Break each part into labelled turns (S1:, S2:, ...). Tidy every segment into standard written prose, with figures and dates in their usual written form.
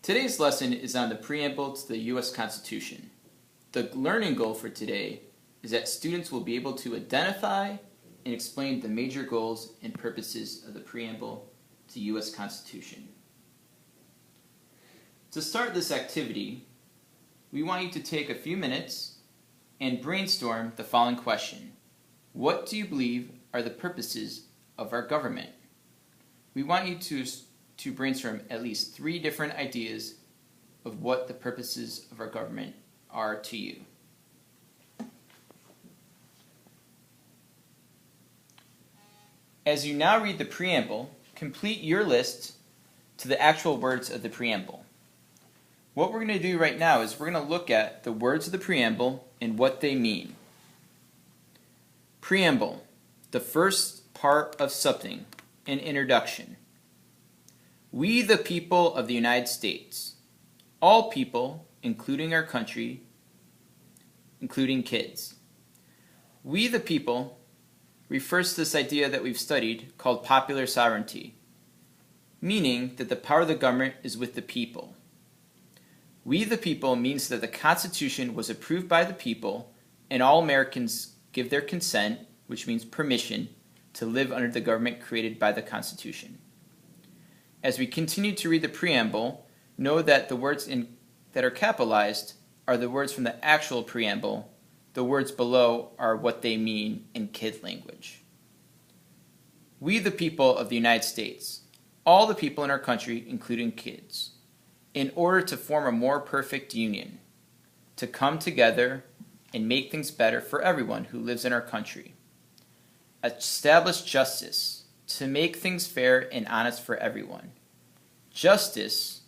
S1: Today's lesson is on the preamble to the U.S. Constitution. The learning goal for today is that students will be able to identify and explain the major goals and purposes of the preamble to the U.S. Constitution. To start this activity, we want you to take a few minutes and brainstorm the following question. What do you believe are the purposes of our government? We want you to brainstorm at least 3 different ideas of what the purposes of our government are to you. As you now read the preamble, complete your list to the actual words of the preamble. What we're going to do right now is we're going to look at the words of the preamble and what they mean. Preamble, the first part of something, an introduction. We, the people of the United States, all people, including our country, including kids. We, the people, refers to this idea that we've studied called popular sovereignty, meaning that the power of the government is with the people. We, the people, means that the Constitution was approved by the people and all Americans give their consent, which means permission, to live under the government created by the Constitution. As we continue to read the preamble, know that the words that are capitalized are the words from the actual preamble. The words below are what they mean in kid language. We, the people of the United States, all the people in our country, including kids, in order to form a more perfect union, to come together and make things better for everyone who lives in our country. Establish justice, to make things fair and honest for everyone. Justice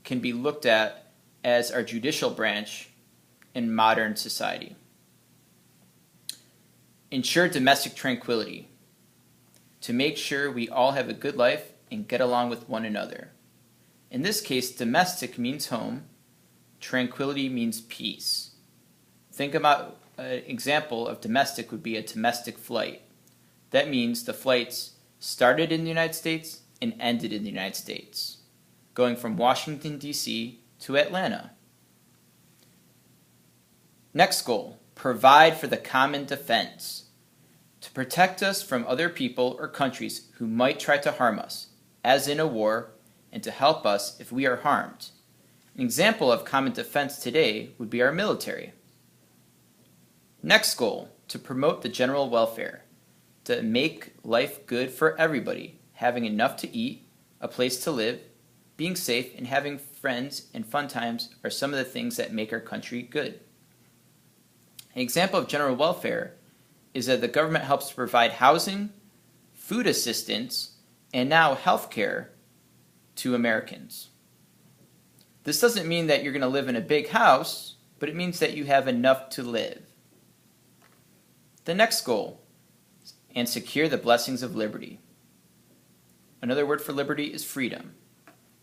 S1: can be looked at as our judicial branch in modern society. Ensure domestic tranquility, to make sure we all have a good life and get along with one another. In this case, domestic means home, tranquility means peace. Think about an example of domestic would be a domestic flight. That means the flights started in the United States and ended in the United States, going from Washington, D.C. to Atlanta. Next goal, provide for the common defense, to protect us from other people or countries who might try to harm us, as in a war, and to help us if we are harmed. An example of common defense today would be our military. Next goal, to promote the general welfare, to make life good for everybody, having enough to eat, a place to live, being safe, and having friends and fun times are some of the things that make our country good. An example of general welfare is that the government helps to provide housing, food assistance, and now health care to Americans. This doesn't mean that you're going to live in a big house, but it means that you have enough to live. The next goal, and secure the blessings of liberty. Another word for liberty is freedom.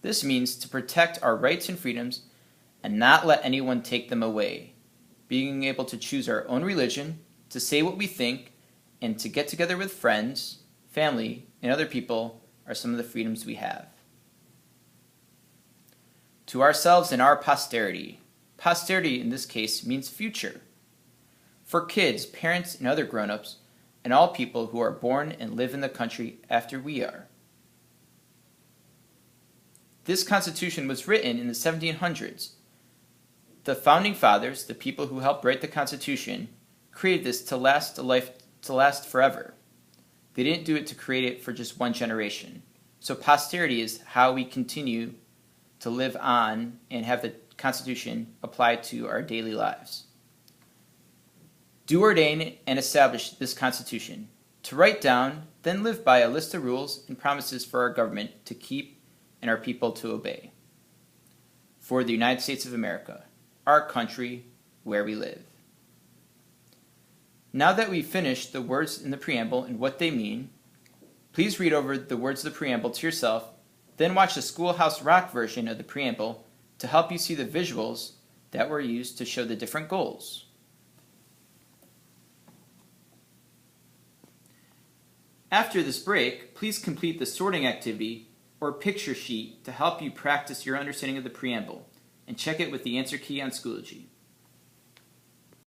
S1: This means to protect our rights and freedoms and not let anyone take them away. Being able to choose our own religion, to say what we think, and to get together with friends, family, and other people are some of the freedoms we have. To ourselves and our posterity. Posterity in this case means future. For kids, parents, and other grown-ups, and all people who are born and live in the country after we are. This Constitution was written in the 1700s. The Founding Fathers, the people who helped write the Constitution, created this to last forever. They didn't do it to create it for just one generation. So posterity is how we continue to live on and have the Constitution apply to our daily lives. Do ordain and establish this Constitution, to write down, then live by a list of rules and promises for our government to keep and our people to obey. For the United States of America, our country, where we live. Now that we've finished the words in the preamble and what they mean, please read over the words of the preamble to yourself, then watch the Schoolhouse Rock version of the preamble to help you see the visuals that were used to show the different goals. After this break, please complete the sorting activity or picture sheet to help you practice your understanding of the preamble, and check it with the answer key on Schoology.